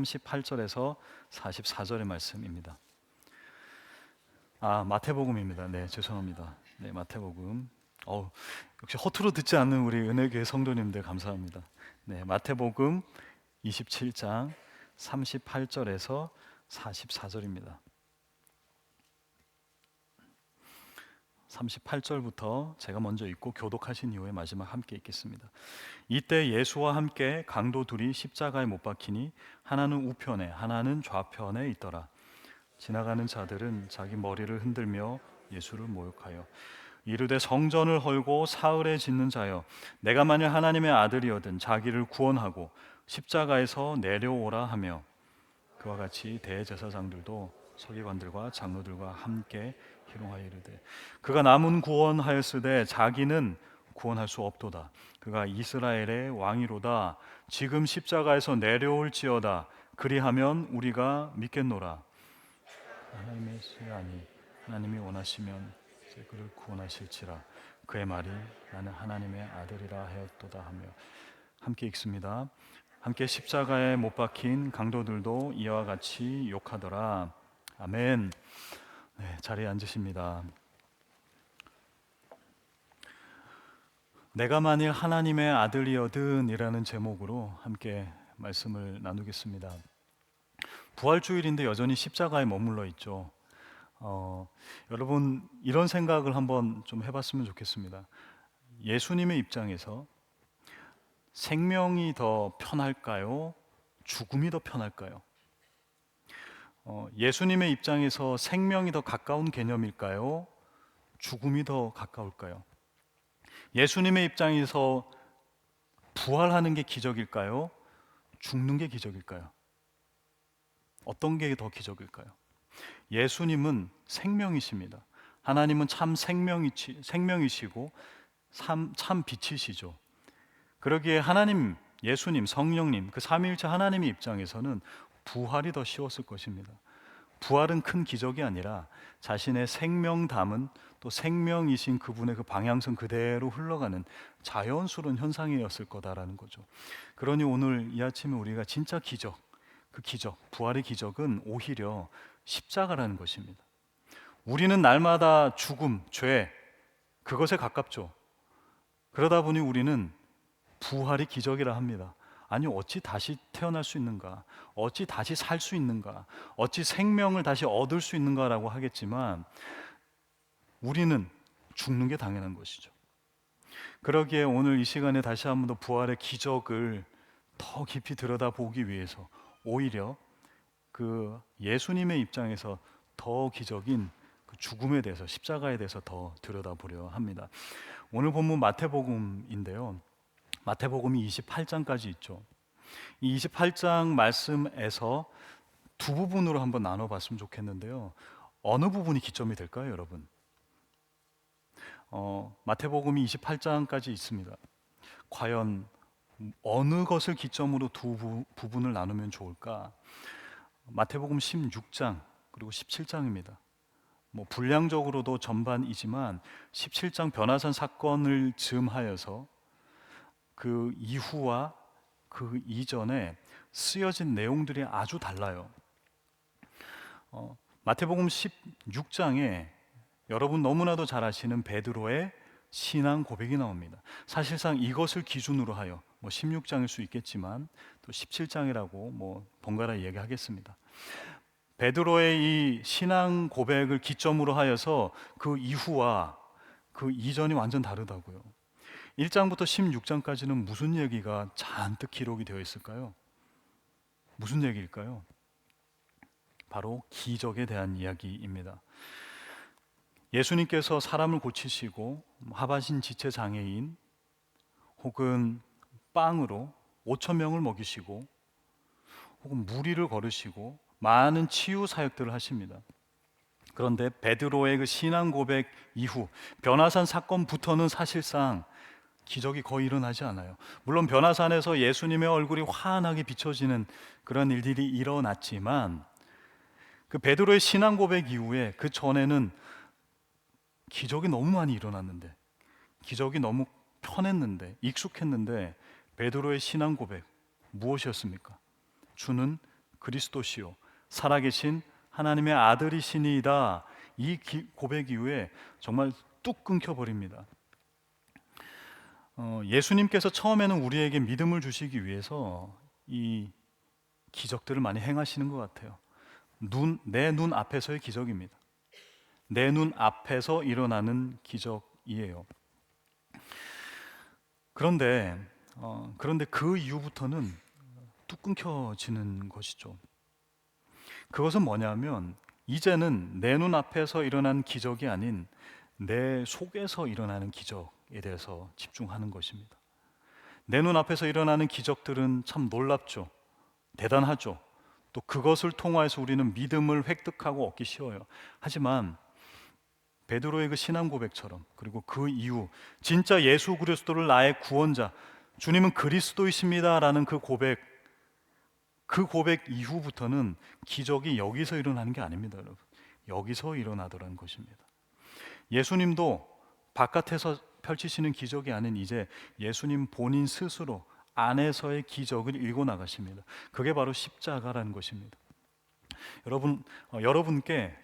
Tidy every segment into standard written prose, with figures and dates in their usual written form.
38절에서 44절의 말씀입니다. 마태복음입니다. 네, 죄송합니다. 네, 마태복음. 역시 허투루 듣지 않는 우리 은혜교회 성도님들 감사합니다. 네, 마태복음 27장 38절에서 44절입니다. 38절부터 제가 먼저 읽고 교독하신 이후에 마지막 함께 읽겠습니다. 이때 예수와 함께 강도 둘이 십자가에 못 박히니 하나는 우편에 하나는 좌편에 있더라. 지나가는 자들은 자기 머리를 흔들며 예수를 모욕하여 이르되 성전을 헐고 사흘에 짓는 자여, 내가 만일 하나님의 아들이거든 자기를 구원하고 십자가에서 내려오라 하며, 그와 같이 대제사장들도 서기관들과 장로들과 함께 희롱하여 이르되 그가 남은 구원하였으되 자기는 구원할 수 없도다. 그가 이스라엘의 왕이로다. 지금 십자가에서 내려올지어다. 그리하면 우리가 믿겠노라. 하나님의 시아니 하나님이 원하시면 이제 그를 구원하실지라. 그의 말이 나는 하나님의 아들이라 하였도다 하며. 함께 읽습니다. 함께 십자가에 못 박힌 강도들도 이와 같이 욕하더라. 아멘. 네, 자리에 앉으십니다. 내가 만일 하나님의 아들이거든 이라는 제목으로 함께 말씀을 나누겠습니다. 부활주일인데 여전히 십자가에 머물러 있죠. 여러분 이런 생각을 한번 좀 해봤으면 좋겠습니다. 예수님의 입장에서 생명이 더 편할까요? 죽음이 더 편할까요? 예수님의 입장에서 생명이 더 가까운 개념일까요? 죽음이 더 가까울까요? 예수님의 입장에서 부활하는 게 기적일까요? 죽는 게 기적일까요? 어떤 게 더 기적일까요? 예수님은 생명이십니다. 하나님은 참 생명이시고 참 빛이시죠. 그러기에 하나님, 예수님, 성령님, 그 삼위일체 하나님의 입장에서는 부활이 더 쉬웠을 것입니다. 부활은 큰 기적이 아니라 자신의 생명 담은 또 생명이신 그분의 그 방향성 그대로 흘러가는 자연스러운 현상이었을 거다라는 거죠. 그러니 오늘 이 아침에 우리가 진짜 기적, 그 기적, 부활의 기적은 오히려 십자가라는 것입니다. 우리는 날마다 죽음, 죄, 그것에 가깝죠. 그러다 보니 우리는 부활이 기적이라 합니다. 아니 어찌 다시 태어날 수 있는가? 어찌 다시 살 수 있는가? 어찌 생명을 다시 얻을 수 있는가라고 하겠지만 우리는 죽는 게 당연한 것이죠. 그러기에 오늘 이 시간에 다시 한번 더 부활의 기적을 더 깊이 들여다보기 위해서 오히려 그 예수님의 입장에서 더 기적인 그 죽음에 대해서, 십자가에 대해서 더 들여다보려 합니다. 오늘 본문 마태복음인데요. 마태복음이 28장까지 있죠. 이 28장 말씀에서 두 부분으로 한번 나눠봤으면 좋겠는데요. 어느 부분이 기점이 될까요, 여러분? 마태복음이 28장까지 있습니다. 과연 어느 것을 기점으로 두 부분을 나누면 좋을까? 마태복음 16장 그리고 17장입니다. 분량적으로도 전반이지만 17장 변화산 사건을 즈음하여서 그 이후와 그 이전에 쓰여진 내용들이 아주 달라요. 마태복음 16장에 여러분 너무나도 잘 아시는 베드로의 신앙 고백이 나옵니다. 사실상 이것을 기준으로 하여 16장일 수 있겠지만 또 17장이라고 번갈아 얘기하겠습니다. 베드로의 이 신앙 고백을 기점으로 하여서 그 이후와 그 이전이 완전 다르다고요. 1장부터 16장까지는 무슨 얘기가 잔뜩 기록이 되어 있을까요? 무슨 얘기일까요? 바로 기적에 대한 이야기입니다. 예수님께서 사람을 고치시고 하반신 지체 장애인 혹은 빵으로 5,000명을 먹이시고 혹은 무리를 걸으시고 많은 치유 사역들을 하십니다. 그런데 베드로의 그 신앙 고백 이후 변화산 사건부터는 사실상 기적이 거의 일어나지 않아요. 물론 변화산에서 예수님의 얼굴이 환하게 비춰지는 그런 일들이 일어났지만 그 베드로의 신앙 고백 이후에 그 전에는 기적이 너무 많이 일어났는데, 기적이 너무 편했는데, 익숙했는데 베드로의 신앙 고백 무엇이었습니까? 주는 그리스도시요 살아계신 하나님의 아들이시니이다. 이 고백 이후에 정말 뚝 끊겨버립니다. 예수님께서 처음에는 우리에게 믿음을 주시기 위해서 이 기적들을 많이 행하시는 것 같아요. 내 눈 앞에서의 기적입니다. 내 눈 앞에서 일어나는 기적이에요. 그런데 그 이후부터는 뚝 끊겨지는 것이죠. 그것은 뭐냐면 이제는 내 눈 앞에서 일어난 기적이 아닌 내 속에서 일어나는 기적에 대해서 집중하는 것입니다. 내 눈 앞에서 일어나는 기적들은 참 놀랍죠. 대단하죠. 또 그것을 통하여서 우리는 믿음을 획득하고 얻기 쉬워요. 하지만 베드로의 그 신앙 고백처럼, 그리고 그 이후 진짜 예수 그리스도를 나의 구원자, 주님은 그리스도이십니다라는 그 고백 이후부터는 기적이 여기서 일어나는 게 아닙니다, 여러분. 여기서 일어나더라는 것입니다. 예수님도 바깥에서 펼치시는 기적이 아닌 이제 예수님 본인 스스로 안에서의 기적을 일궈 나가십니다. 그게 바로 십자가라는 것입니다.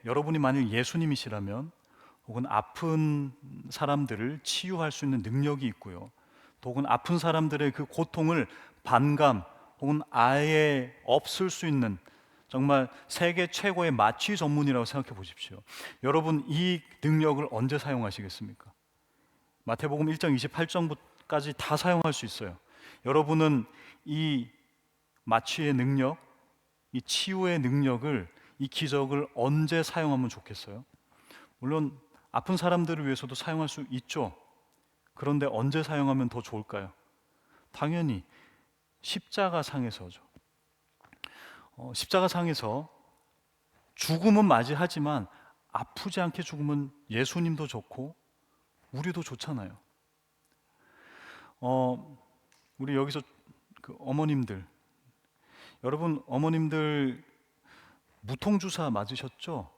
여러분이 만일 예수님이시라면 혹은 아픈 사람들을 치유할 수 있는 능력이 있고요. 또 혹은 아픈 사람들의 그 고통을 반감 혹은 아예 없을 수 있는 정말 세계 최고의 마취 전문이라고 생각해 보십시오. 여러분 이 능력을 언제 사용하시겠습니까? 마태복음 1장 28절까지 다 사용할 수 있어요. 여러분은 이 마취의 능력, 이 치유의 능력을, 이 기적을 언제 사용하면 좋겠어요? 물론 아픈 사람들을 위해서도 사용할 수 있죠. 그런데 언제 사용하면 더 좋을까요? 당연히 십자가상에서죠. 십자가상에서 죽음은 맞이하지만 아프지 않게 죽으면 예수님도 좋고 우리도 좋잖아요. 우리 여기서 그 어머님들, 여러분 어머님들 무통주사 맞으셨죠?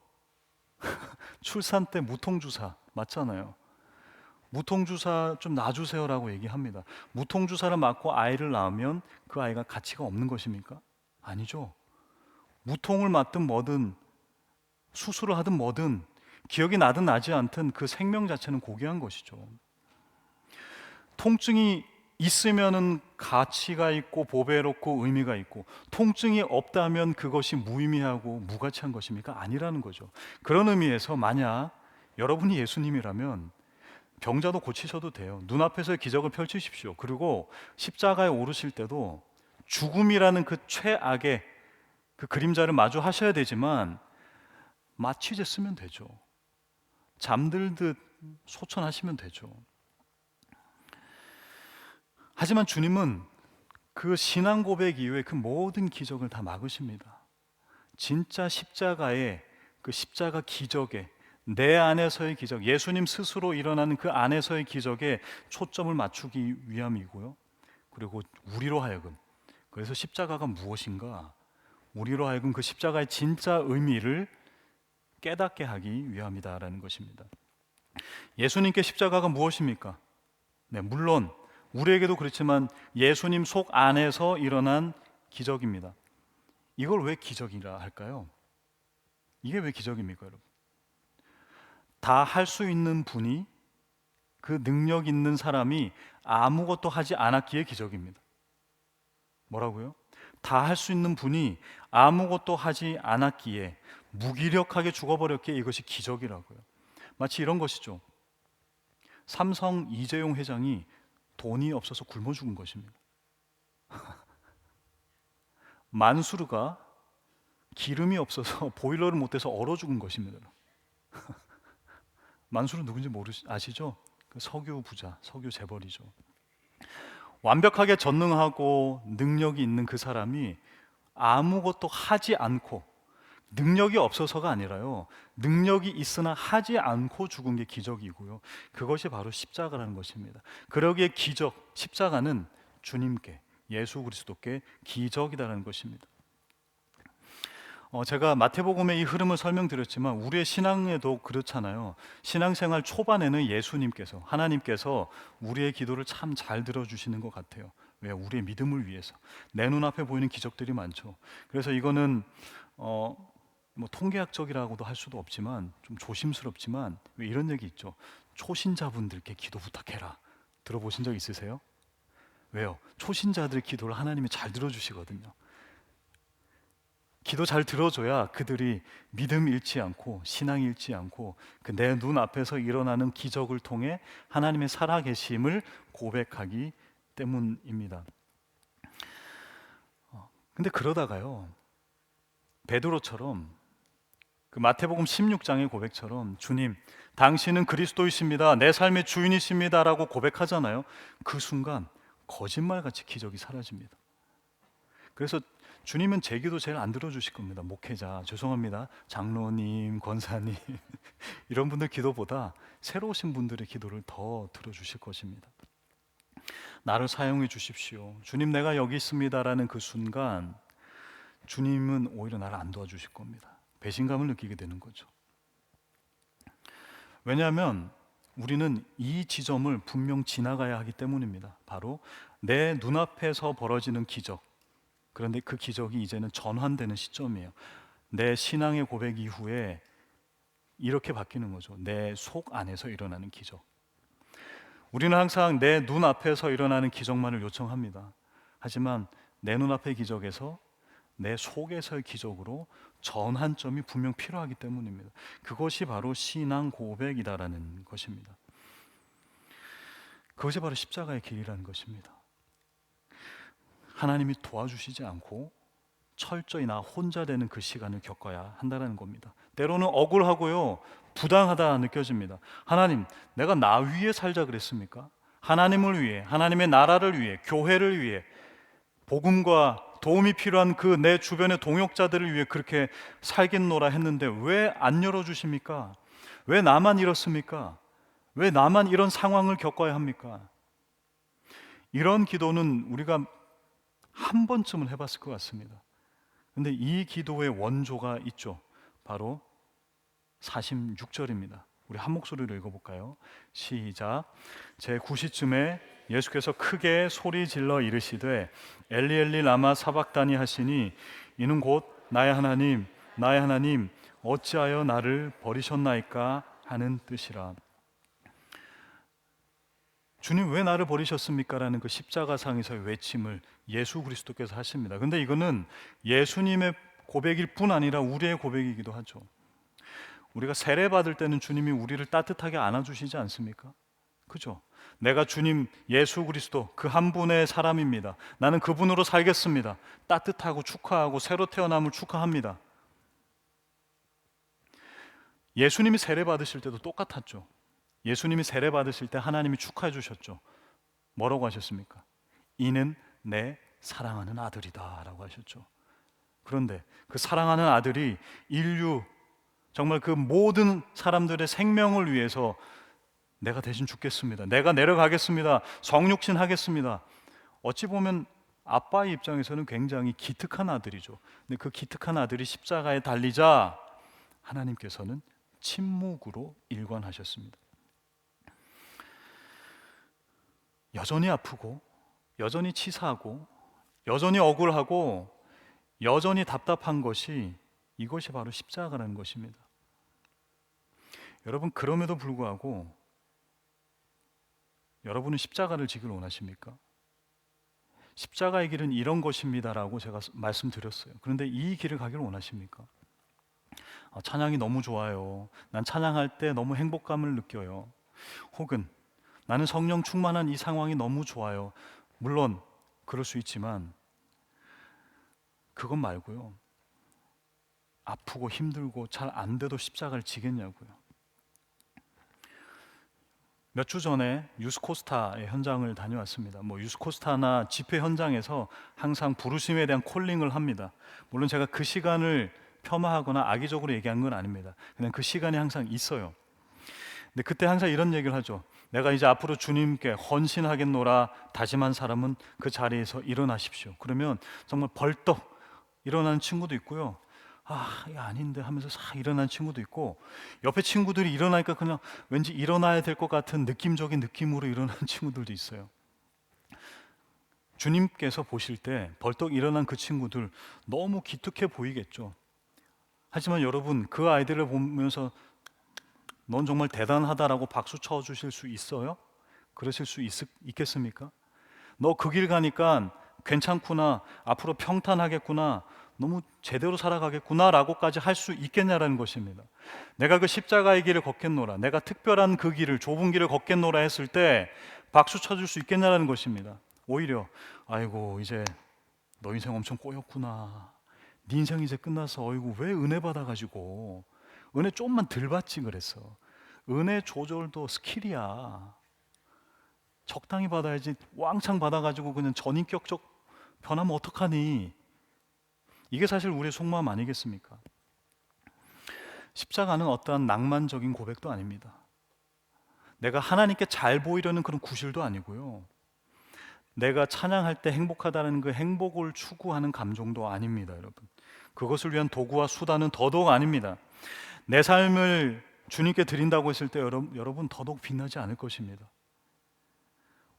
출산 때 무통주사 맞잖아요. 무통주사 좀 놔주세요라고 얘기합니다. 무통주사를 맞고 아이를 낳으면 그 아이가 가치가 없는 것입니까? 아니죠. 무통을 맞든 뭐든 수술을 하든 뭐든 기억이 나든 나지 않든 그 생명 자체는 고귀한 것이죠. 통증이 있으면은 가치가 있고 보배롭고 의미가 있고, 통증이 없다면 그것이 무의미하고 무가치한 것입니까? 아니라는 거죠. 그런 의미에서 만약 여러분이 예수님이라면 병자도 고치셔도 돼요. 눈앞에서 기적을 펼치십시오. 그리고 십자가에 오르실 때도 죽음이라는 그 최악의 그 그림자를 마주하셔야 되지만 마취제 쓰면 되죠. 잠들듯 소천하시면 되죠. 하지만 주님은 그 신앙 고백 이후에 그 모든 기적을 다 막으십니다. 진짜 십자가의 그 십자가 기적에, 내 안에서의 기적, 예수님 스스로 일어나는 그 안에서의 기적에 초점을 맞추기 위함이고요. 그리고 우리로 하여금, 그래서 십자가가 무엇인가, 우리로 하여금 그 십자가의 진짜 의미를 깨닫게 하기 위함이다라는 것입니다. 예수님께 십자가가 무엇입니까? 네, 물론 우리에게도 그렇지만 예수님 속 안에서 일어난 기적입니다. 이걸 왜 기적이라 할까요? 이게 왜 기적입니까, 여러분? 다 할 수 있는 분이, 그 능력 있는 사람이 아무것도 하지 않았기에 기적입니다. 뭐라고요? 다 할 수 있는 분이 아무것도 하지 않았기에, 무기력하게 죽어버렸기에 이것이 기적이라고요. 마치 이런 것이죠. 삼성 이재용 회장이 돈이 없어서 굶어 죽은 것입니다. 만수르가 기름이 없어서 보일러를 못 대서 얼어 죽은 것입니다. 만수르 누군지 아시죠? 그 석유 부자, 석유 재벌이죠. 완벽하게 전능하고 능력이 있는 그 사람이 아무것도 하지 않고, 능력이 없어서가 아니라요, 능력이 있으나 하지 않고 죽은 게 기적이고요. 그것이 바로 십자가라는 것입니다. 그러기에 십자가는 주님께, 예수 그리스도께 기적이라는 것입니다. 제가 마태복음의 이 흐름을 설명드렸지만 우리의 신앙에도 그렇잖아요. 신앙생활 초반에는 예수님께서, 하나님께서 우리의 기도를 참 잘 들어주시는 것 같아요. 왜? 우리의 믿음을 위해서. 내 눈앞에 보이는 기적들이 많죠. 그래서 이거는 뭐 통계학적이라고도 할 수도 없지만 좀 조심스럽지만 왜 이런 얘기 있죠. 초신자분들께 기도 부탁해라. 들어보신 적 있으세요? 왜요? 초신자들의 기도를 하나님이 잘 들어주시거든요. 기도 잘 들어줘야 그들이 믿음 잃지 않고 신앙 잃지 않고 그 내 눈앞에서 일어나는 기적을 통해 하나님의 살아계심을 고백하기 때문입니다. 근데 그러다가요, 베드로처럼 그 마태복음 16장의 고백처럼 주님, 당신은 그리스도이십니다. 내 삶의 주인이십니다라고 고백하잖아요. 그 순간 거짓말같이 기적이 사라집니다. 그래서 주님은 제 기도 제일 안 들어주실 겁니다. 목회자, 죄송합니다. 장로님, 권사님 이런 분들 기도보다 새로 오신 분들의 기도를 더 들어주실 것입니다. 나를 사용해 주십시오. 주님, 내가 여기 있습니다라는 그 순간 주님은 오히려 나를 안 도와주실 겁니다. 배신감을 느끼게 되는 거죠. 왜냐하면 우리는 이 지점을 분명 지나가야 하기 때문입니다. 바로 내 눈앞에서 벌어지는 기적. 그런데 그 기적이 이제는 전환되는 시점이에요. 내 신앙의 고백 이후에 이렇게 바뀌는 거죠. 내 속 안에서 일어나는 기적. 우리는 항상 내 눈앞에서 일어나는 기적만을 요청합니다. 하지만 내 눈앞의 기적에서 내 속에서의 기적으로 전환점이 분명 필요하기 때문입니다. 그것이 바로 신앙 고백이다라는 것입니다. 그것이 바로 십자가의 길이라는 것입니다. 하나님이 도와주시지 않고 철저히 나 혼자 되는 그 시간을 겪어야 한다는 겁니다. 때로는 억울하고요, 부당하다 느껴집니다. 하나님, 내가 나 위해 살자 그랬습니까? 하나님을 위해, 하나님의 나라를 위해, 교회를 위해, 복음과 도움이 필요한 그 내 주변의 동역자들을 위해 그렇게 살겠노라 했는데 왜 안 열어주십니까? 왜 나만 이렇습니까? 왜 나만 이런 상황을 겪어야 합니까? 이런 기도는 우리가 한 번쯤은 해봤을 것 같습니다. 근데 이 기도의 원조가 있죠. 바로 46절입니다. 우리 한 목소리로 읽어볼까요? 시작. 제 9시쯤에 예수께서 크게 소리 질러 이르시되 엘리 엘리 라마 사박다니 하시니 이는 곧 나의 하나님 나의 하나님 어찌하여 나를 버리셨나이까 하는 뜻이라. 주님 왜 나를 버리셨습니까? 라는 그 십자가상에서의 외침을 예수 그리스도께서 하십니다. 근데 이거는 예수님의 고백일 뿐 아니라 우리의 고백이기도 하죠. 우리가 세례 받을 때는 주님이 우리를 따뜻하게 안아주시지 않습니까? 그죠? 내가 주님 예수 그리스도 그 한 분의 사람입니다. 나는 그분으로 살겠습니다. 따뜻하고 축하하고 새로 태어남을 축하합니다. 예수님이 세례 받으실 때도 똑같았죠. 예수님이 세례 받으실 때 하나님이 축하해 주셨죠. 뭐라고 하셨습니까? 이는 내 사랑하는 아들이다 라고 하셨죠. 그런데 그 사랑하는 아들이 인류 정말 그 모든 사람들의 생명을 위해서 내가 대신 죽겠습니다. 내가 내려가겠습니다. 성육신 하겠습니다. 어찌 보면 아빠의 입장에서는 굉장히 기특한 아들이죠. 근데 그 기특한 아들이 십자가에 달리자 하나님께서는 침묵으로 일관하셨습니다. 여전히 아프고 여전히 치사하고 여전히 억울하고 여전히 답답한 것이 이것이 바로 십자가라는 것입니다. 여러분 그럼에도 불구하고 여러분은 십자가를 지길 원하십니까? 십자가의 길은 이런 것입니다라고 제가 말씀드렸어요. 그런데 이 길을 가기를 원하십니까? 찬양이 너무 좋아요. 난 찬양할 때 너무 행복감을 느껴요. 혹은 나는 성령 충만한 이 상황이 너무 좋아요. 물론 그럴 수 있지만 그것 말고요. 아프고 힘들고 잘 안 돼도 십자가를 지겠냐고요. 몇 주 전에 유스코스타의 현장을 다녀왔습니다. 유스코스타나 집회 현장에서 항상 부르심에 대한 콜링을 합니다. 물론 제가 그 시간을 폄하하거나 악의적으로 얘기한 건 아닙니다. 그냥 그 시간이 항상 있어요. 근데 그때 항상 이런 얘기를 하죠. 내가 이제 앞으로 주님께 헌신하겠노라 다짐한 사람은 그 자리에서 일어나십시오. 그러면 정말 벌떡 일어나는 친구도 있고요. 이게 아닌데 하면서 싹 일어나는 친구도 있고, 옆에 친구들이 일어나니까 그냥 왠지 일어나야 될 것 같은 느낌적인 느낌으로 일어나는 친구들도 있어요. 주님께서 보실 때 벌떡 일어난 그 친구들 너무 기특해 보이겠죠. 하지만 여러분, 그 아이들을 보면서 넌 정말 대단하다라고 박수 쳐주실 수 있어요? 그러실 수 있겠습니까? 너 그 길 가니까 괜찮구나, 앞으로 평탄하겠구나, 너무 제대로 살아가겠구나 라고까지 할 수 있겠냐라는 것입니다. 내가 그 십자가의 길을 걷겠노라, 내가 특별한 그 길을, 좁은 길을 걷겠노라 했을 때 박수 쳐줄 수 있겠냐라는 것입니다. 오히려 아이고 이제 너 인생 엄청 꼬였구나, 네 인생 이제 끝나서 어이구 왜 은혜 받아가지고 은혜 좀만 덜 받지 그랬어. 은혜 조절도 스킬이야. 적당히 받아야지 왕창 받아가지고 그냥 전인격적 변하면 어떡하니. 이게 사실 우리의 속마음 아니겠습니까? 십자가는 어떠한 낭만적인 고백도 아닙니다. 내가 하나님께 잘 보이려는 그런 구실도 아니고요, 내가 찬양할 때 행복하다는 그 행복을 추구하는 감정도 아닙니다. 여러분, 그것을 위한 도구와 수단은 더더욱 아닙니다. 내 삶을 주님께 드린다고 했을 때 여러분 더더욱 빛나지 않을 것입니다.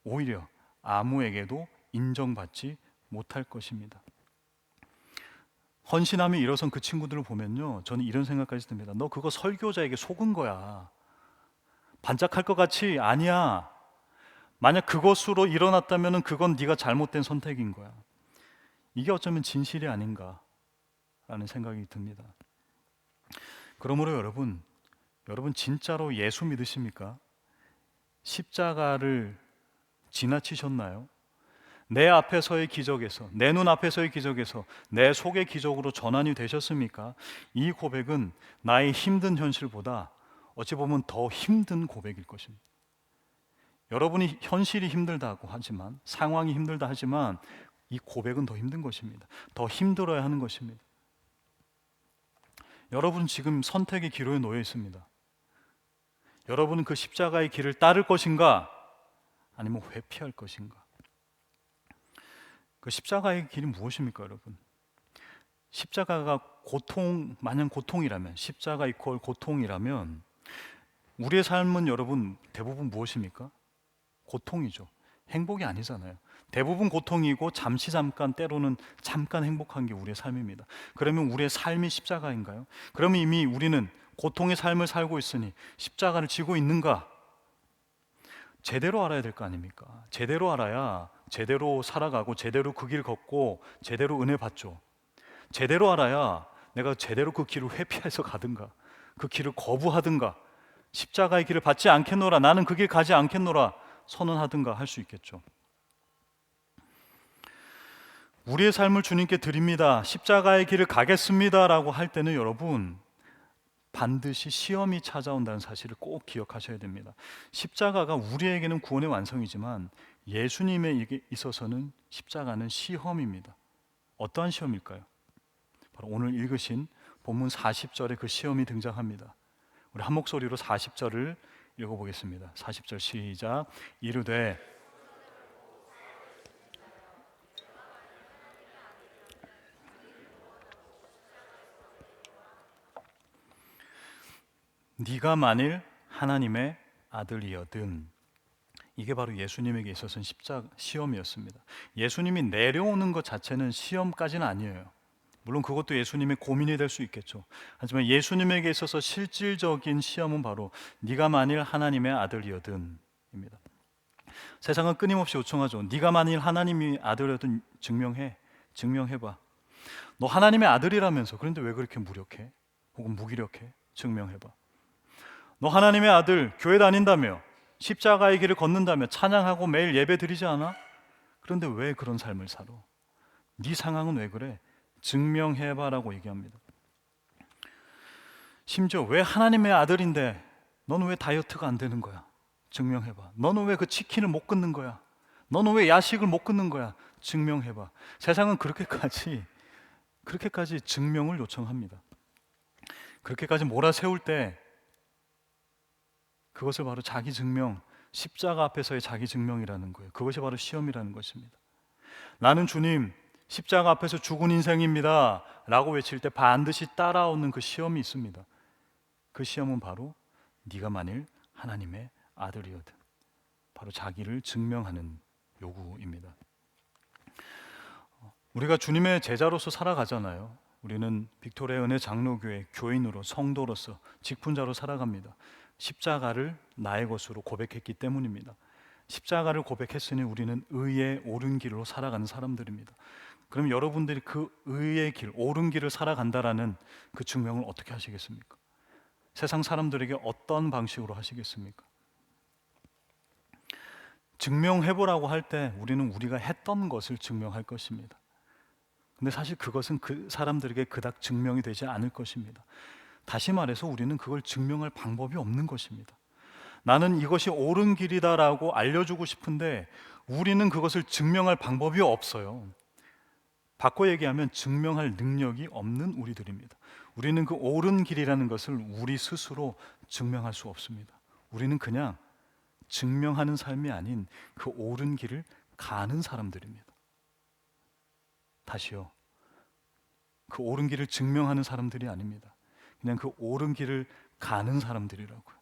오히려 아무에게도 인정받지 못할 것입니다. 헌신함이 일어선 그 친구들을 보면요, 저는 이런 생각까지 듭니다. 너 그거 설교자에게 속은 거야. 반짝할 것 같이 아니야. 만약 그것으로 일어났다면 그건 네가 잘못된 선택인 거야. 이게 어쩌면 진실이 아닌가라는 생각이 듭니다. 그러므로 여러분 진짜로 예수 믿으십니까? 십자가를 지나치셨나요? 내 앞에서의 기적에서, 내 눈앞에서의 기적에서 내 속의 기적으로 전환이 되셨습니까? 이 고백은 나의 힘든 현실보다 어찌 보면 더 힘든 고백일 것입니다. 여러분이 현실이 힘들다고 하지만, 상황이 힘들다 하지만 이 고백은 더 힘든 것입니다. 더 힘들어야 하는 것입니다. 여러분 지금 선택의 기로에 놓여 있습니다. 여러분은 그 십자가의 길을 따를 것인가, 아니면 회피할 것인가? 그 십자가의 길이 무엇입니까, 여러분? 십자가가 마냥 고통이라면, 십자가 이퀄 고통이라면 우리의 삶은 여러분 대부분 무엇입니까? 고통이죠. 행복이 아니잖아요. 대부분 고통이고 잠깐 때로는 잠깐 행복한 게 우리의 삶입니다. 그러면 우리의 삶이 십자가인가요? 그러면 이미 우리는 고통의 삶을 살고 있으니 십자가를 지고 있는가? 제대로 알아야 될 거 아닙니까? 제대로 알아야 제대로 살아가고 제대로 그 길 걷고 제대로 은혜 받죠. 제대로 알아야 내가 제대로 그 길을 회피해서 가든가 그 길을 거부하든가 십자가의 길을 받지 않겠노라, 나는 그 길 가지 않겠노라 선언하든가 할 수 있겠죠. 우리의 삶을 주님께 드립니다, 십자가의 길을 가겠습니다 라고 할 때는 여러분 반드시 시험이 찾아온다는 사실을 꼭 기억하셔야 됩니다. 십자가가 우리에게는 구원의 완성이지만 예수님에게 있어서는 십자가는 시험입니다. 어떠한 시험일까요? 바로 오늘 읽으신 본문 40절에 그 시험이 등장합니다. 우리 한 목소리로 40절을 읽어보겠습니다. 40절 시작. 이르되 네가 만일 하나님의 아들이여든. 이게 바로 예수님에게 있어서는 시험이었습니다. 예수님이 내려오는 것 자체는 시험까지는 아니에요. 물론 그것도 예수님의 고민이 될 수 있겠죠. 하지만 예수님에게 있어서 실질적인 시험은 바로 네가 만일 하나님의 아들이여든 입니다. 세상은 끊임없이 요청하죠. 네가 만일 하나님의 아들이여든 증명해봐. 너 하나님의 아들이라면서 그런데 왜 그렇게 무력해? 혹은 무기력해? 증명해봐. 너 하나님의 아들, 교회 다닌다며, 십자가의 길을 걷는다며, 찬양하고 매일 예배 드리지 않아? 그런데 왜 그런 삶을 살아? 네 상황은 왜 그래? 증명해봐라고 얘기합니다. 심지어 왜 하나님의 아들인데 너는 왜 다이어트가 안 되는 거야? 증명해봐. 너는 왜 그 치킨을 못 끊는 거야? 너는 왜 야식을 못 끊는 거야? 증명해봐. 세상은 그렇게까지 증명을 요청합니다. 그렇게까지 몰아세울 때 그것을 바로 자기 증명, 십자가 앞에서의 자기 증명이라는 거예요. 그것이 바로 시험이라는 것입니다. 나는 주님 십자가 앞에서 죽은 인생입니다 라고 외칠 때 반드시 따라오는 그 시험이 있습니다. 그 시험은 바로 네가 만일 하나님의 아들이거든, 바로 자기를 증명하는 요구입니다. 우리가 주님의 제자로서 살아가잖아요. 우리는 빅토리아 은혜 장로교회 교인으로 성도로서 직분자로 살아갑니다. 십자가를 나의 것으로 고백했기 때문입니다. 십자가를 고백했으니 우리는 의의 옳은 길로 살아가는 사람들입니다. 그럼 여러분들이 그 의의 길, 옳은 길을 살아간다라는 그 증명을 어떻게 하시겠습니까? 세상 사람들에게 어떤 방식으로 하시겠습니까? 증명해보라고 할 때 우리는 우리가 했던 것을 증명할 것입니다. 근데 사실 그것은 그 사람들에게 그닥 증명이 되지 않을 것입니다. 다시 말해서 우리는 그걸 증명할 방법이 없는 것입니다. 나는 이것이 옳은 길이다라고 알려주고 싶은데 우리는 그것을 증명할 방법이 없어요. 바꿔 얘기하면 증명할 능력이 없는 우리들입니다. 우리는 그 옳은 길이라는 것을 우리 스스로 증명할 수 없습니다. 우리는 그냥 증명하는 삶이 아닌 그 옳은 길을 가는 사람들입니다. 다시요. 그 옳은 길을 증명하는 사람들이 아닙니다. 그냥 그 옳은 길을 가는 사람들이라고요.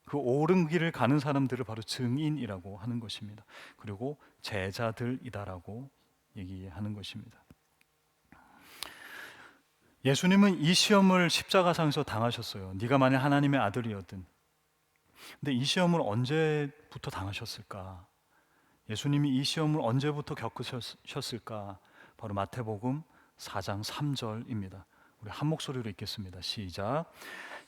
그 옳은 길을 가는 사람들을 바로 증인이라고 하는 것입니다. 그리고 제자들이다라고 얘기하는 것입니다. 예수님은 이 시험을 십자가상에서 당하셨어요. 네가 만약 하나님의 아들이었든. 근데 이 시험을 언제부터 당하셨을까? 예수님이 이 시험을 언제부터 겪으셨을까? 바로 마태복음 4장 3절입니다. 우리 한 목소리로 읽겠습니다. 시작.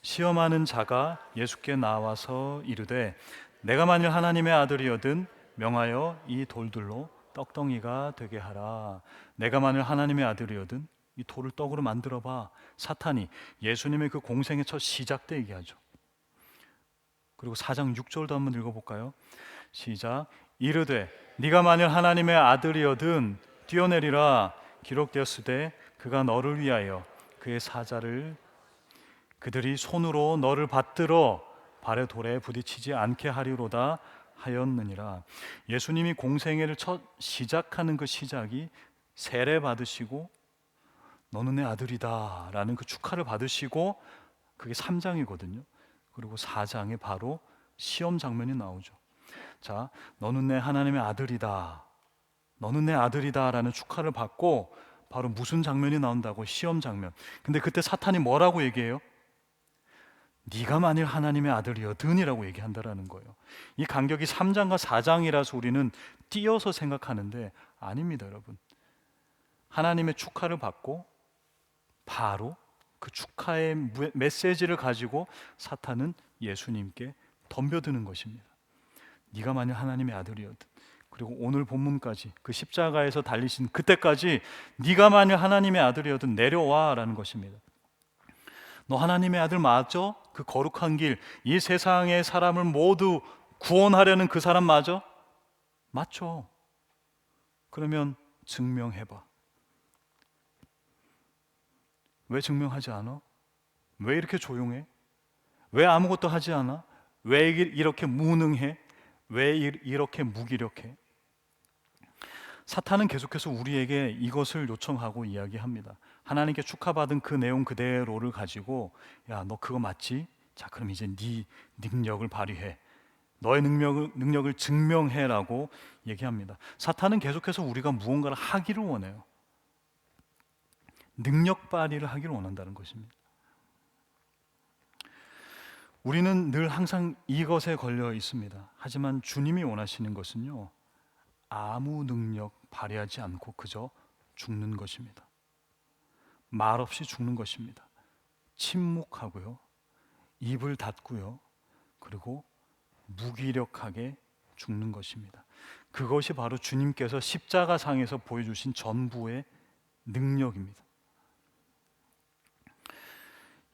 시험하는 자가 예수께 나와서 이르되 내가 만일 하나님의 아들이거든 명하여 이 돌들로 떡덩이가 되게 하라. 내가 만일 하나님의 아들이거든 이 돌을 떡으로 만들어 봐. 사탄이 예수님의 그 공생의 첫 시작 때 얘기하죠. 그리고 4장 6절도 한번 읽어볼까요? 시작. 이르되 네가 만일 하나님의 아들이거든 뛰어내리라. 기록되었으되 그가 너를 위하여 그의 사자를 그들이 손으로 너를 받들어 발의 돌에 부딪히지 않게 하리로다 하였느니라. 예수님이 공생애를 첫 시작하는 그 시작이 세례 받으시고 너는 내 아들이다 라는 그 축하를 받으시고 그게 3장이거든요. 그리고 4장에 바로 시험 장면이 나오죠. 자, 너는 내 하나님의 아들이다, 너는 내 아들이다 라는 축하를 받고 바로 무슨 장면이 나온다고? 시험 장면. 근데 그때 사탄이 뭐라고 얘기해요? 네가 만일 하나님의 아들이거든이라고 얘기한다라는 거예요. 이 간격이 3장과 4장이라서 우리는 띄어서 생각하는데 아닙니다, 여러분. 하나님의 축하를 받고 바로 그 축하의 메시지를 가지고 사탄은 예수님께 덤벼드는 것입니다. 네가 만일 하나님의 아들이거든. 그리고 오늘 본문까지 그 십자가에서 달리신 그때까지 네가 만일 하나님의 아들이거든 내려와라는 것입니다. 너 하나님의 아들 맞아? 그 거룩한 길, 이 세상의 사람을 모두 구원하려는 그 사람 맞아? 맞죠. 그러면 증명해봐. 왜 증명하지 않아? 왜 이렇게 조용해? 왜 아무것도 하지 않아? 왜 이렇게 무능해? 왜 이렇게 무기력해? 사탄은 계속해서 우리에게 이것을 요청하고 이야기합니다. 하나님께 축하받은 그 내용 그대로를 가지고 야, 너 그거 맞지? 자, 그럼 이제 네 능력을 발휘해. 너의 능력을 증명해라고 얘기합니다. 사탄은 계속해서 우리가 무언가를 하기를 원해요. 능력 발휘를 하기를 원한다는 것입니다. 우리는 늘 항상 이것에 걸려 있습니다. 하지만 주님이 원하시는 것은요, 아무 능력 발휘하지 않고 그저 죽는 것입니다. 말없이 죽는 것입니다. 침묵하고요, 입을 닫고요, 그리고 무기력하게 죽는 것입니다. 그것이 바로 주님께서 십자가상에서 보여주신 전부의 능력입니다.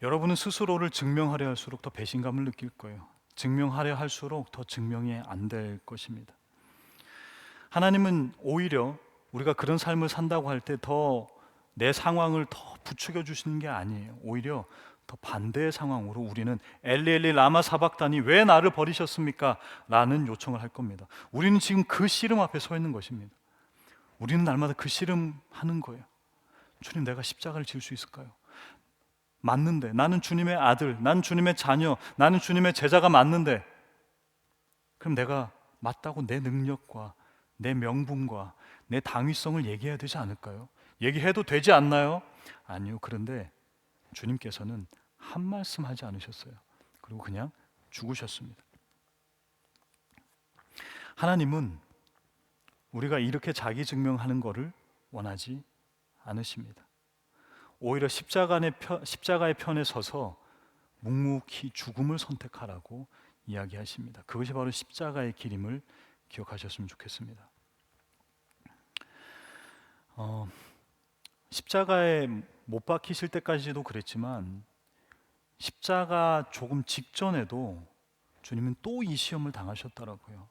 여러분은 스스로를 증명하려 할수록 더 배신감을 느낄 거예요. 증명하려 할수록 더 증명이 안 될 것입니다. 하나님은 오히려 우리가 그런 삶을 산다고 할 때 더 내 상황을 더 부추겨 주시는 게 아니에요. 오히려 더 반대의 상황으로 우리는 엘리 라마 사박다니 왜 나를 버리셨습니까? 라는 요청을 할 겁니다. 우리는 지금 그 씨름 앞에 서 있는 것입니다. 우리는 날마다 그 씨름 하는 거예요. 주님, 내가 십자가를 질 수 있을까요? 맞는데, 나는 주님의 아들, 나는 주님의 자녀, 나는 주님의 제자가 맞는데, 그럼 내가 맞다고 내 능력과 내 명분과 내 당위성을 얘기해야 되지 않을까요? 얘기해도 되지 않나요? 아니요. 그런데 주님께서는 한 말씀 하지 않으셨어요. 그리고 그냥 죽으셨습니다. 하나님은 우리가 이렇게 자기 증명하는 것을 원하지 않으십니다. 오히려 십자가의 편에 서서 묵묵히 죽음을 선택하라고 이야기하십니다. 그것이 바로 십자가의 길임을 기억하셨으면 좋겠습니다. 십자가에 못 박히실 때까지도 그랬지만 십자가 조금 직전에도 주님은 또 이 시험을 당하셨더라고요.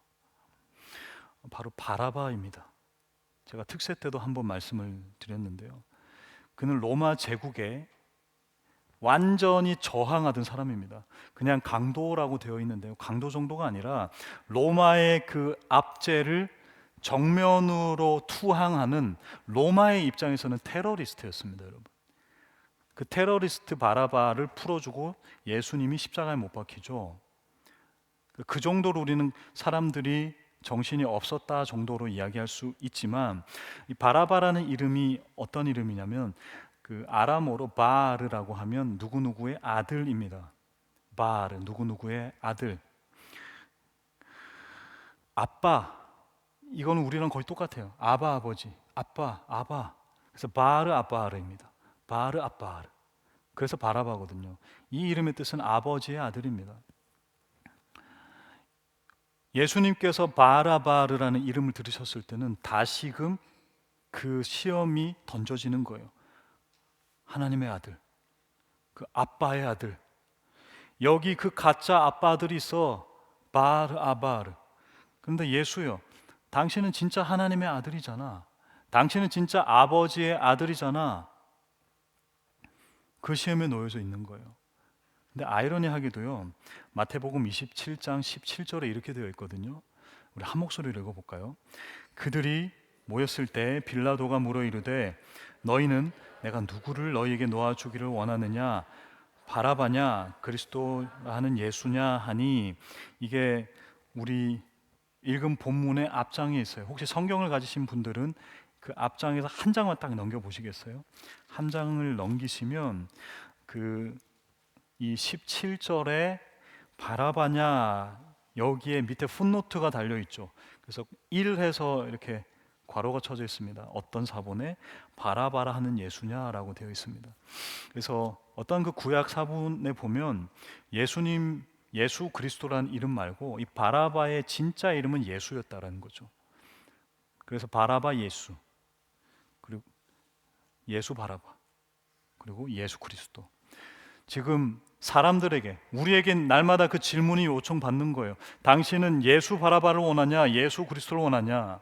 바로 바라바입니다. 제가 특세 때도 한번 말씀을 드렸는데요. 그는 로마 제국에 완전히 저항하던 사람입니다. 그냥 강도라고 되어 있는데요. 강도 정도가 아니라 로마의 그 압제를 정면으로 투항하는 로마의 입장에서는 테러리스트였습니다, 여러분. 그 테러리스트 바라바를 풀어주고 예수님이 십자가에 못 박히죠. 그 정도로 우리는 사람들이 정신이 없었다 정도로 이야기할 수 있지만, 이 바라바라는 이름이 어떤 이름이냐면 그 아람어로 바르라고 하면 누구누구의 아들입니다. 바르, 누구누구의 아들. 아빠, 이거는 우리랑 거의 똑같아요. 아바, 아버지, 아빠, 아바. 그래서 바르 아바르입니다. 바르 아바르. 그래서 바라바거든요. 이 이름의 뜻은 아버지의 아들입니다. 예수님께서 바라바르라는 이름을 들으셨을 때는 다시금 그 시험이 던져지는 거예요. 하나님의 아들, 그 아빠의 아들. 여기 그 가짜 아빠들이 있어. 바르 아바르. 그런데 예수요, 당신은 진짜 하나님의 아들이잖아. 당신은 진짜 아버지의 아들이잖아. 그 시험에 놓여져 있는 거예요. 근데 아이러니하게도요, 마태복음 27장 17절에 이렇게 되어 있거든요. 우리 한 목소리로 읽어볼까요? 그들이 모였을 때 빌라도가 물어 이르되 너희는 내가 누구를 너희에게 놓아주기를 원하느냐, 바라바냐 그리스도라 하는 예수냐 하니, 이게 우리 읽은 본문의 앞장에 있어요. 혹시 성경을 가지신 분들은 그 앞장에서 한 장만 딱 넘겨보시겠어요? 한 장을 넘기시면 이 17절에 바라바냐, 여기에 밑에 풋노트가 달려있죠. 그래서 1해서 이렇게 괄호가 쳐져 있습니다. 어떤 사본에 바라바라 하는 예수냐라고 되어 있습니다. 그래서 어떤 그 구약 사본에 보면 예수님, 예수 그리스도라는 이름 말고 이 바라바의 진짜 이름은 예수였다라는 거죠. 그래서 바라바 예수, 그리고 예수 바라바, 그리고 예수 그리스도. 지금 사람들에게, 우리에겐 날마다 그 질문이 요청받는 거예요. 당신은 예수 바라바를 원하냐, 예수 그리스도를 원하냐.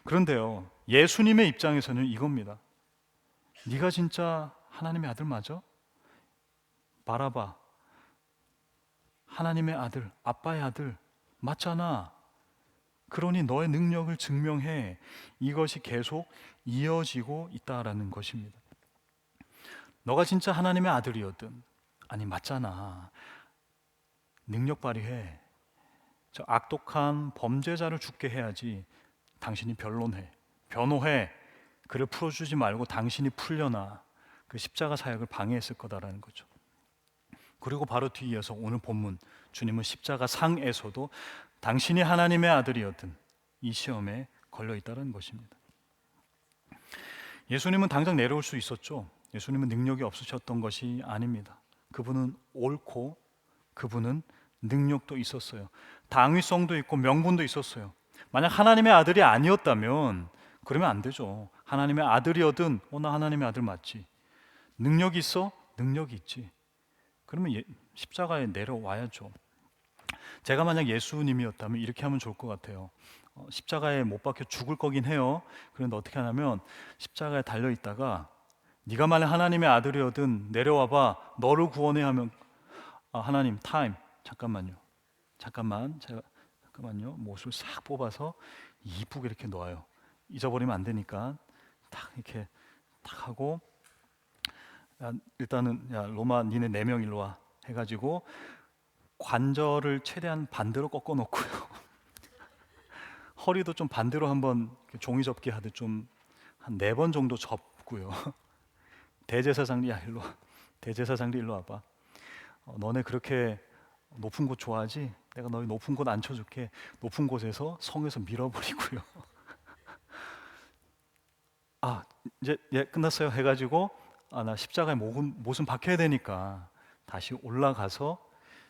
그런데요, 예수님의 입장에서는 이겁니다. 네가 진짜 하나님의 아들 맞아? 바라바, 하나님의 아들, 아빠의 아들 맞잖아. 그러니 너의 능력을 증명해. 이것이 계속 이어지고 있다라는 것입니다. 너가 진짜 하나님의 아들이었든, 아니 맞잖아, 능력 발휘해. 저 악독한 범죄자를 죽게 해야지. 당신이 변호해. 그를 풀어주지 말고 당신이 풀려나. 그 십자가 사역을 방해했을 거다라는 거죠. 그리고 바로 뒤이어서 오늘 본문, 주님은 십자가 상에서도 당신이 하나님의 아들이었든 이 시험에 걸려 있다는 것입니다. 예수님은 당장 내려올 수 있었죠. 예수님은 능력이 없으셨던 것이 아닙니다. 그분은 옳고 그분은 능력도 있었어요. 당위성도 있고 명분도 있었어요. 만약 하나님의 아들이 아니었다면 그러면 안 되죠. 하나님의 아들이어든 나 하나님의 아들 맞지. 능력이 있어? 능력이 있지. 그러면 십자가에 내려와야죠. 제가 만약 예수님이었다면 이렇게 하면 좋을 것 같아요. 십자가에 못 박혀 죽을 거긴 해요. 그런데 어떻게 하냐면 십자가에 달려 있다가 네가 만약 하나님의 아들이어든 내려와봐, 너를 구원해 하면 하나님 타임, 잠깐만요. 잠깐만요. 못을 싹 뽑아서 이쁘게 이렇게 놓아요. 잊어버리면 안 되니까 딱 이렇게 딱 하고, 일단은 로마 니네 4명 일로 와 해가지고 관절을 최대한 반대로 꺾어 놓고요. 허리도 좀 반대로 한번 종이 접기 하듯 좀 한 4번 정도 접고요. 대제사장님, 야 일로 와. 대제사장님 일로 와봐. 너네 그렇게 높은 곳 좋아하지? 내가 너희 높은 곳 앉혀줄게. 높은 곳에서 성에서 밀어버리고요. 아 이제 예 끝났어요 해가지고 나 십자가에 못은 박혀야 되니까 다시 올라가서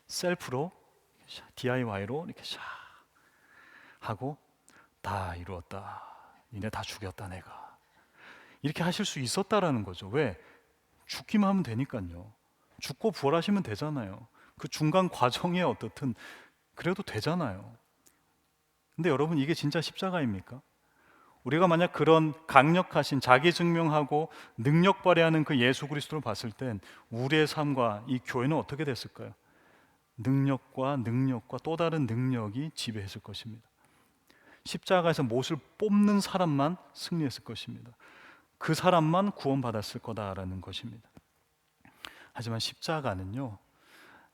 셀프로 DIY로 이렇게 샤 하고 다 이루었다. 니네 다 죽였다 내가. 이렇게 하실 수 있었다라는 거죠. 왜? 죽기만 하면 되니까요. 죽고 부활하시면 되잖아요. 그 중간 과정에 어떻든 그래도 되잖아요. 근데 여러분 이게 진짜 십자가입니까? 우리가 만약 그런 강력하신 자기 증명하고 능력 발휘하는 그 예수 그리스도를 봤을 땐 우리의 삶과 이 교회는 어떻게 됐을까요? 능력과 또 다른 능력이 지배했을 것입니다. 십자가에서 못을 뽑는 사람만 승리했을 것입니다. 그 사람만 구원받았을 거다라는 것입니다. 하지만 십자가는요,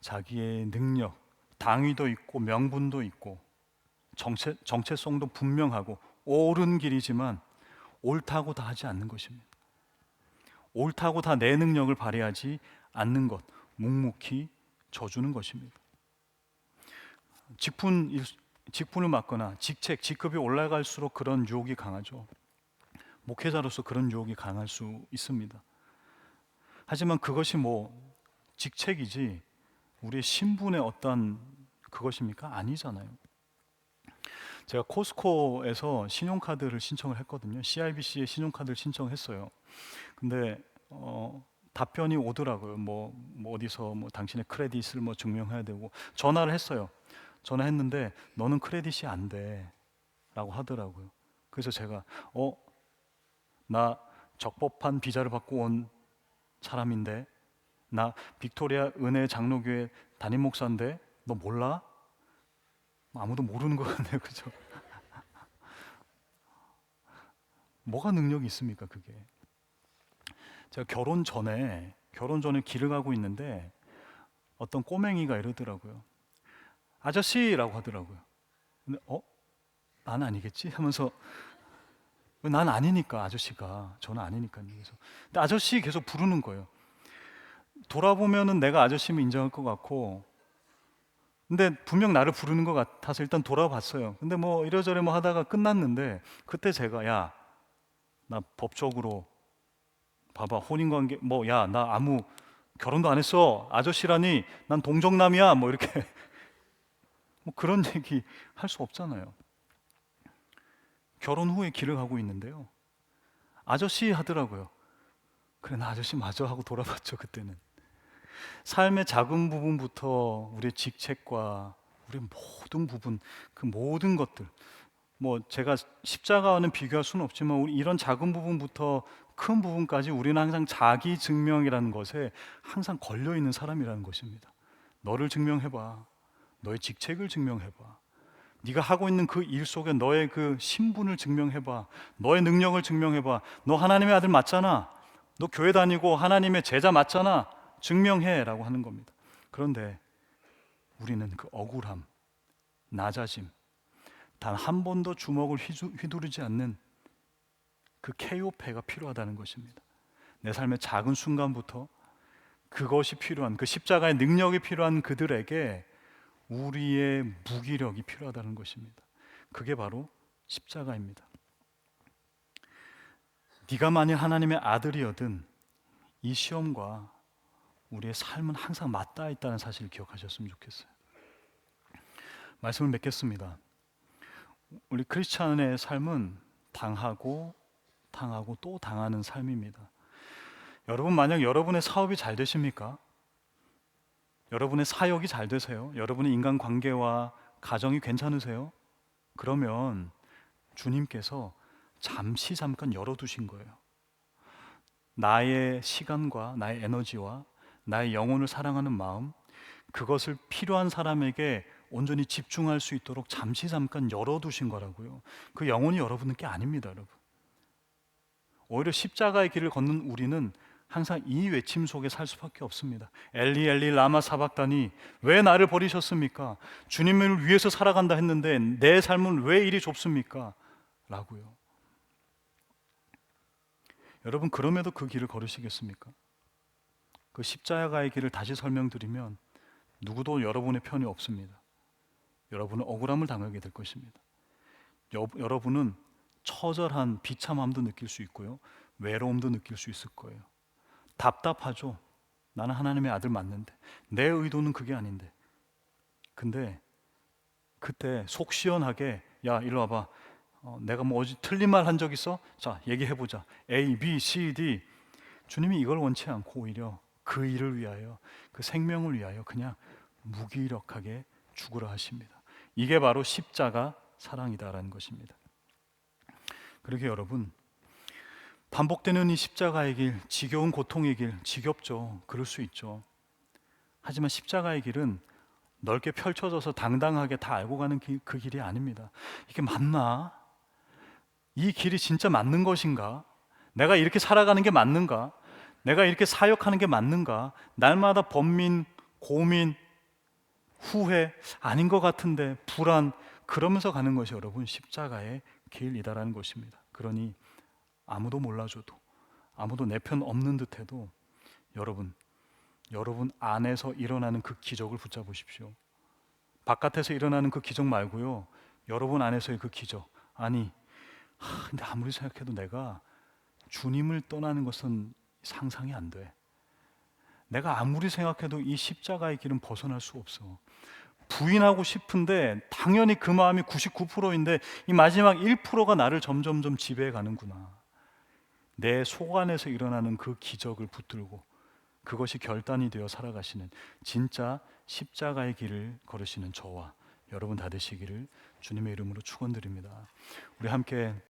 자기의 능력, 당위도 있고 명분도 있고 정체성도 분명하고 옳은 길이지만 옳다고 다 하지 않는 것입니다. 옳다고 다 내 능력을 발휘하지 않는 것, 묵묵히 져주는 것입니다. 직분을 맡거나 직급이 올라갈수록 그런 유혹이 강하죠. 목회자로서 그런 유혹이 강할 수 있습니다. 하지만 그것이 직책이지 우리의 신분의 어떤 그것입니까? 아니잖아요. 제가 코스코에서 신용카드를 신청을 했거든요. CIBC에 신용카드를 신청했어요. 근데 답변이 오더라고요. 어디서 당신의 크레딧을 증명해야 되고 전화를 했어요. 전화했는데 너는 크레딧이 안 돼라고 하더라고요. 그래서 제가 나 적법한 비자를 받고 온 사람인데 나 빅토리아 은혜 장로교회 담임 목사인데 너 몰라? 아무도 모르는 것 같네요. 그죠? 뭐가 능력이 있습니까 그게? 제가 결혼 전에 길을 가고 있는데 어떤 꼬맹이가 이러더라고요. 아저씨라고 하더라고요. 근데 난 아니겠지 하면서 난 아니니까 아저씨가 저는 아니니까요. 그래서 근데 아저씨 계속 부르는 거예요. 돌아보면은 내가 아저씨면 인정할 것 같고 근데 분명 나를 부르는 것 같아서 일단 돌아봤어요. 근데 이러저러 하다가 끝났는데 그때 제가 야 나 법적으로 봐봐 혼인관계 야 나 아무 결혼도 안 했어 아저씨라니 난 동정남이야 이렇게 그런 얘기 할 수 없잖아요. 결혼 후에 길을 가고 있는데요 아저씨 하더라고요. 그래 나 아저씨 맞아 하고 돌아봤죠. 그때는 삶의 작은 부분부터 우리의 직책과 우리의 모든 부분 그 모든 것들 제가 십자가와는 비교할 수는 없지만 우리 이런 작은 부분부터 큰 부분까지 우리는 항상 자기 증명이라는 것에 항상 걸려 있는 사람이라는 것입니다. 너를 증명해봐. 너의 직책을 증명해봐. 네가 하고 있는 그 일 속에 너의 그 신분을 증명해봐. 너의 능력을 증명해봐. 너 하나님의 아들 맞잖아. 너 교회 다니고 하나님의 제자 맞잖아. 증명해라고 하는 겁니다. 그런데 우리는 그 억울함, 낮아짐, 단 한 번도 주먹을 휘두르지 않는 그 KO패가 필요하다는 것입니다. 내 삶의 작은 순간부터 그것이 필요한 그 십자가의 능력이 필요한 그들에게 우리의 무기력이 필요하다는 것입니다. 그게 바로 십자가입니다. 네가 만일 하나님의 아들이어든 이 시험과 우리의 삶은 항상 맞닿아 있다는 사실을 기억하셨으면 좋겠어요. 말씀을 맺겠습니다. 우리 크리스찬의 삶은 당하고 또 당하는 삶입니다. 여러분 만약 여러분의 사업이 잘 되십니까? 여러분의 사역이 잘 되세요? 여러분의 인간관계와 가정이 괜찮으세요? 그러면 주님께서 잠깐 열어두신 거예요. 나의 시간과 나의 에너지와 나의 영혼을 사랑하는 마음 그것을 필요한 사람에게 온전히 집중할 수 있도록 잠깐 열어두신 거라고요. 그 영혼이 여러분의 게 아닙니다, 여러분. 오히려 십자가의 길을 걷는 우리는 항상 이 외침 속에 살 수밖에 없습니다. 엘리 엘리 라마 사박다니, 왜 나를 버리셨습니까? 주님을 위해서 살아간다 했는데 내 삶은 왜 이리 좁습니까? 라고요. 여러분, 그럼에도 그 길을 걸으시겠습니까? 그 십자가의 길을 다시 설명드리면 누구도 여러분의 편이 없습니다. 여러분은 억울함을 당하게 될 것입니다. 여러분은 처절한 비참함도 느낄 수 있고요, 외로움도 느낄 수 있을 거예요. 답답하죠. 나는 하나님의 아들 맞는데, 내 의도는 그게 아닌데. 근데 그때 속 시원하게, 야 일로 와봐, 내가 뭐 어디 틀린 말 한 적 있어? 자 얘기해보자. A, B, C, D. 주님이 이걸 원치 않고 오히려 그 일을 위하여, 그 생명을 위하여 그냥 무기력하게 죽으라 하십니다. 이게 바로 십자가 사랑이다라는 것입니다. 그러게 여러분, 반복되는 이 십자가의 길, 지겨운 고통의 길, 지겹죠. 그럴 수 있죠. 하지만 십자가의 길은 넓게 펼쳐져서 당당하게 다 알고 가는 그 길이 아닙니다. 이게 맞나? 이 길이 진짜 맞는 것인가? 내가 이렇게 살아가는 게 맞는가? 내가 이렇게 사역하는 게 맞는가? 날마다 번민, 고민, 후회, 아닌 것 같은데 불안, 그러면서 가는 것이 여러분 십자가의 길이다라는 것입니다. 그러니 아무도 몰라줘도, 아무도 내 편 없는 듯해도 여러분 안에서 일어나는 그 기적을 붙잡으십시오. 바깥에서 일어나는 그 기적 말고요, 여러분 안에서의 그 기적. 아니, 근데 아무리 생각해도 내가 주님을 떠나는 것은 상상이 안 돼. 내가 아무리 생각해도 이 십자가의 길은 벗어날 수 없어. 부인하고 싶은데 당연히 그 마음이 99%인데 이 마지막 1%가 나를 점점점 지배해 가는구나. 내 속 안에서 일어나는 그 기적을 붙들고 그것이 결단이 되어 살아가시는 진짜 십자가의 길을 걸으시는 저와 여러분 다 되시기를 주님의 이름으로 축원드립니다. 우리 함께